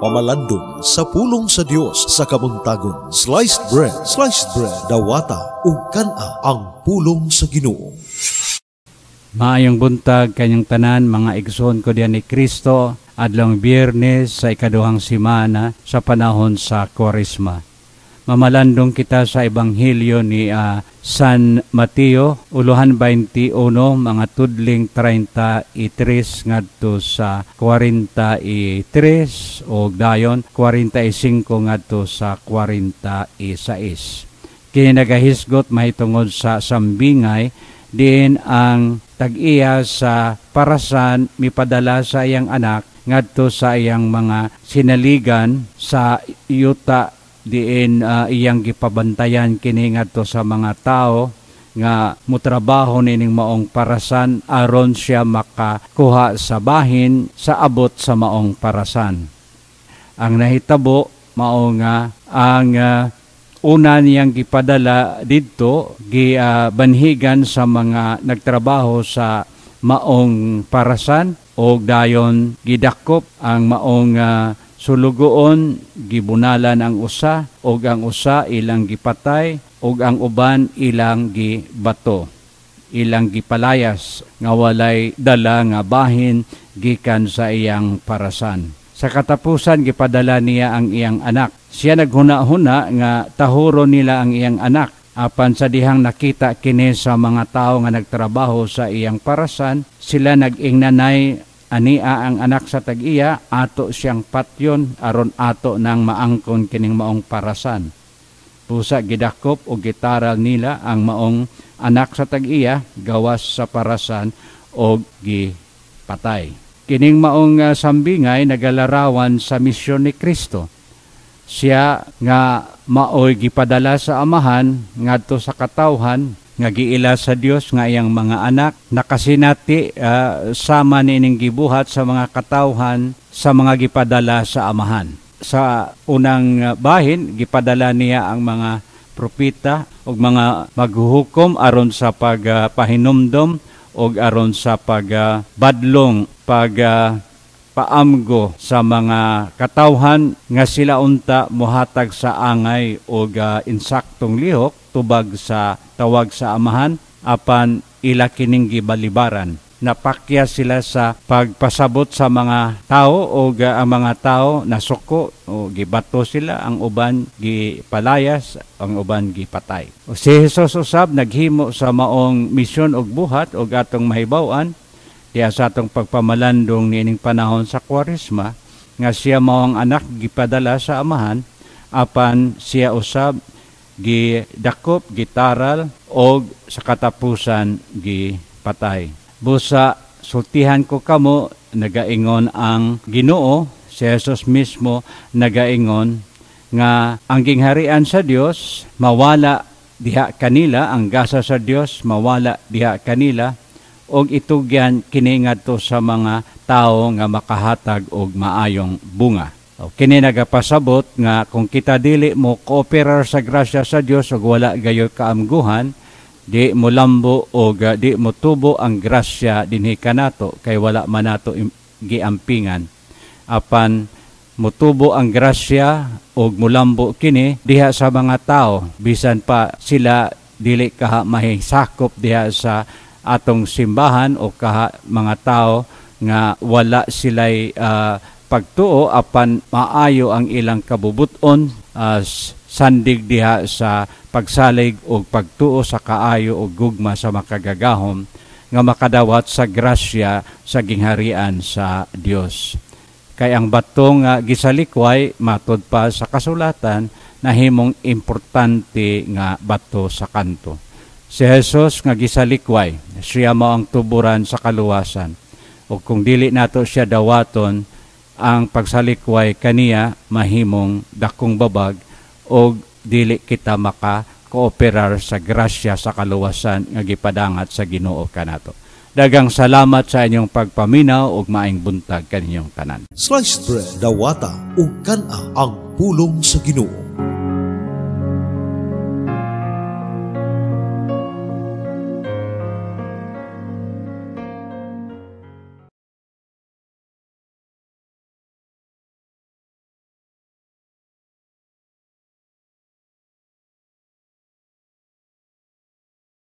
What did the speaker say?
pagpamalandong sa pulong sa Dios sa kabuntagon. Sliced bread, dawata ug kana ang pulong sa Ginoo. Maayong buntag kanyang tanan mga igsoon ko diyan ni Kristo, adlong Biyernes sa ikaduhang semana sa panahon sa Kwaresma. Mamalandong kita sa Ebanghelyo ni San Mateo, uluhan 21, mga tudling 33 ngadto sa 43 o dayon 45 ngadto sa 46. Kini nagahisgot mahitungod sa sambingay diin ang tag-iya sa parasan mipadala sa iyang anak ngadto sa iyang mga sinaligan sa yuta diin iyang gipabantayan kini ngadto sa mga tao nga mutrabaho nining maong parasan aron siya makakuha sa bahin sa abot sa maong parasan. Ang nahitabo mao nga ang una niyang gipadala didto gibanhigan sa mga nagtrabaho sa maong parasan o dayon gidakop ang maong sulugoon, gibunalan ang usa, o ang usa ilang gipatay, o ang uban ilang gibato. Ilang gipalayas, nga walay dala nga bahin, gikan sa iyang parasan. Sa katapusan, gipadala niya ang iyang anak. Siya naghuna-huna nga tahuro nila ang iyang anak. Apan sa dihang nakita kini sa mga tao nga nagtrabaho sa iyang parasan, sila nag-ingnanay ania ang anak sa tag-iya, ato siyang patyon, aron ato nang maangkon kining maong parasan. Pusa gidakop o gitaral nila ang maong anak sa tag-iya, gawas sa parasan o gipatay. Kining maong sambingay nagalarawan sa misyon ni Kristo. Siya nga maoy gipadala sa amahan, ngadto sa katawhan, nga giila sa Dios nga iyang mga anak nakasinati sama nining gibuhat sa mga katawhan sa mga gipadala sa amahan. Sa unang bahin gipadala niya ang mga propeta ug mga maghuhukom aron sa pagpahinumdom ug aron sa pagbadlong paamgo sa mga katawhan nga sila unta mohatag sa angay ug insaktong lihok tubag sa tawag sa amahan apan ila kining gibalibaran. Napakya sila sa pagpasabot sa mga tao o ang mga tao nasuko o gibato sila, ang uban gipalayas, ang uban gipatay. O si Jesus usab naghimo sa maong misyon og buhat og atong mahibaw-an diya sa atong pagpamalandong niining panahon sa Kwaresma nga siya maong anak gipadala sa amahan apan siya usab gidakop, gitaral, o sa katapusan gipatay. Busa, sultihan ko kamo, nagaingon ang Ginoo, si Jesus mismo nagaingon, nga ang gingharian sa Dios, mawala diha kanila, ang gasa sa Dios, mawala diha kanila, o itugyan kiningadto sa mga tao nga makahatag og maayong bunga. Kini nagapasabot nga kung kita dili mo kooperar sa grasya sa Dios ug wala gayoy kaamguhan, di mo lambo o di mo tubo ang grasya dinhi kanato kay wala man nato giampingan. Apan mutubo ang grasya ug mulambo kini diha sa mga tao bisan pa sila dili kaha mahisakop diha sa atong simbahan o kaha mga tao nga wala sila'y pagtuo apan maayo ang ilang kabubuton sandig diha sa pagsalig o pagtuo sa kaayo o gugma sa makagagahom nga makadawat sa grasya sa gingharian sa Dios. Kay ang batong gisalikway matud pa sa kasulatan nahimong importante nga bato sa kanto. Si Jesus nga gisalikway, siya mao ang tuburan sa kaluwasan. O kung dili nato siya dawaton, ang pagsalikway kaniya mahimong dakong babag o dili kita maka-kooperar sa grasya sa kaluwasan nga gipadangat sa Ginoo kanato. Dagang salamat sa inyong pagpaminaw ug maayong buntag kaninyong tanan. Sliced bread, dawata ug kana ang pulong sa Ginoo.